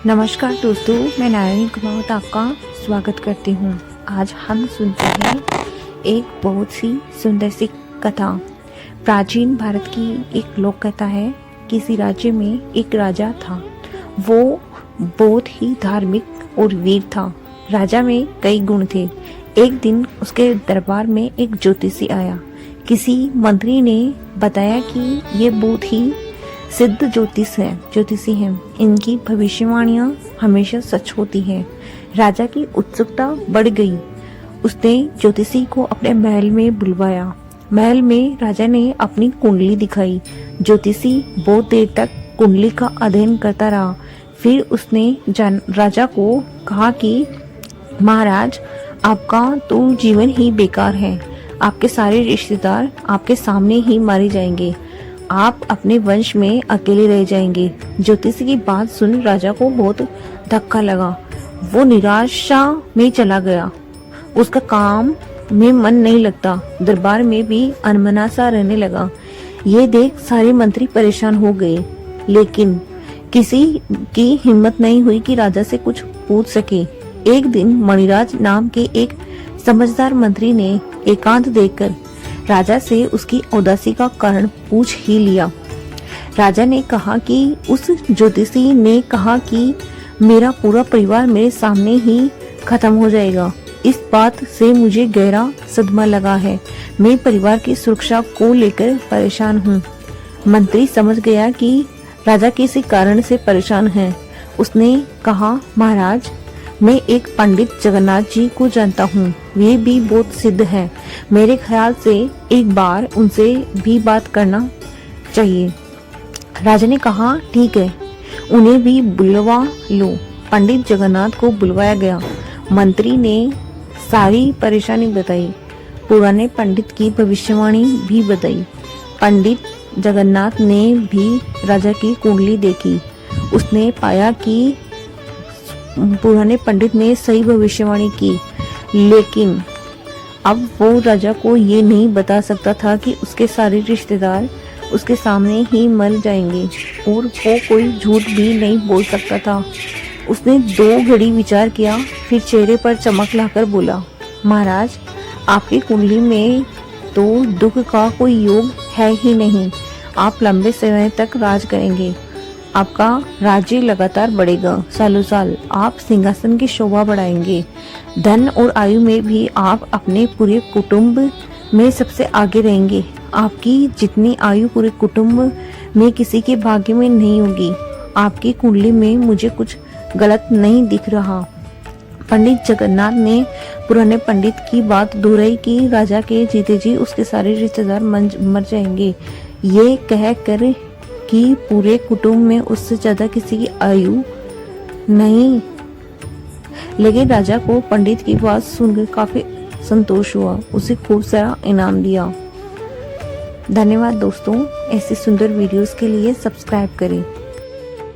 नमस्कार दोस्तों, मैं नारायणी कुमावत आपका स्वागत करती हूँ। आज हम सुनते हैं एक बहुत सी सुंदर सी कथा। प्राचीन भारत की एक लोक कथा है। किसी राज्य में एक राजा था। वो बहुत ही धार्मिक और वीर था। राजा में कई गुण थे। एक दिन उसके दरबार में एक ज्योतिषी आया। किसी मंत्री ने बताया कि ये बहुत ही सिद्ध ज्योतिषी हैं। इनकी भविष्यवाणियां हमेशा सच होती हैं। राजा की उत्सुकता बढ़ गई। उसने ज्योतिषी को अपने महल में बुलवाया। महल में राजा ने अपनी कुंडली दिखाई। ज्योतिषी बहुत देर तक कुंडली का अध्ययन करता रहा। फिर उसने राजा को कहा कि महाराज, आपका तो जीवन ही बेकार है। आपके सारे रिश्तेदार आपके सामने ही मारे जाएंगे। आप अपने वंश में अकेले रह जाएंगे। ज्योतिषी की बात सुन राजा को बहुत धक्का लगा। वो निराशा में चला गया। उसका काम में मन नहीं लगता। दरबार में भी अनमना सा रहने लगा। ये देख सारे मंत्री परेशान हो गए, लेकिन किसी की हिम्मत नहीं हुई कि राजा से कुछ पूछ सके। एक दिन मणिराज नाम के एक समझदार मंत्री ने एकांत देखकर राजा से उसकी उदासी का कारण पूछ ही लिया। राजा ने कहा कि उस ज्योतिषी ने कहा कि मेरा पूरा परिवार मेरे सामने ही खत्म हो जाएगा। इस बात से मुझे गहरा सदमा लगा है। मैं परिवार की सुरक्षा को लेकर परेशान हूँ। मंत्री समझ गया कि राजा किसी कारण से परेशान है। उसने कहा, महाराज, मैं एक पंडित जगन्नाथ जी को जानता हूँ। वे भी बहुत सिद्ध हैं। मेरे ख्याल से एक बार उनसे भी बात करना चाहिए। राजा ने कहा, ठीक है, उन्हें भी बुलवा लो। पंडित जगन्नाथ को बुलवाया गया। मंत्री ने सारी परेशानी बताई। पुराने पंडित की भविष्यवाणी भी बताई। पंडित जगन्नाथ ने भी राजा की कुंडली देखी। उसने पाया कि पुराने पंडित ने सही भविष्यवाणी की, लेकिन अब वो राजा को ये नहीं बता सकता था कि उसके सारे रिश्तेदार उसके सामने ही मर जाएंगे, और वो कोई झूठ भी नहीं बोल सकता था। उसने 2 घड़ी विचार किया, फिर चेहरे पर चमक लाकर बोला, महाराज, आपकी कुंडली में तो दुख का कोई योग है ही नहीं। आप लंबे समय तक राज करेंगे। आपका राज्य लगातार बढ़ेगा। सालों साल आप सिंहासन की शोभा बढ़ाएंगे। धन और आयु में भी आप अपने पूरे कुटुंब में सबसे आगे रहेंगे। आपकी जितनी आयु पूरे कुटुंब में किसी के भाग्य में नहीं होगी। आपकी कुंडली में मुझे कुछ गलत नहीं दिख रहा। पंडित जगन्नाथ ने पुराने पंडित की बात दोहराई कि राजा के जीते जी उसके सारे रिश्तेदार मर जाएंगे। ये कहकर कि पूरे कुटुंब में उससे ज्यादा किसी की आयु नहीं। लेकिन राजा को पंडित की बात सुनकर काफी संतोष हुआ। उसे खूब सारा इनाम दिया। धन्यवाद दोस्तों। ऐसे सुंदर वीडियोस के लिए सब्सक्राइब करें।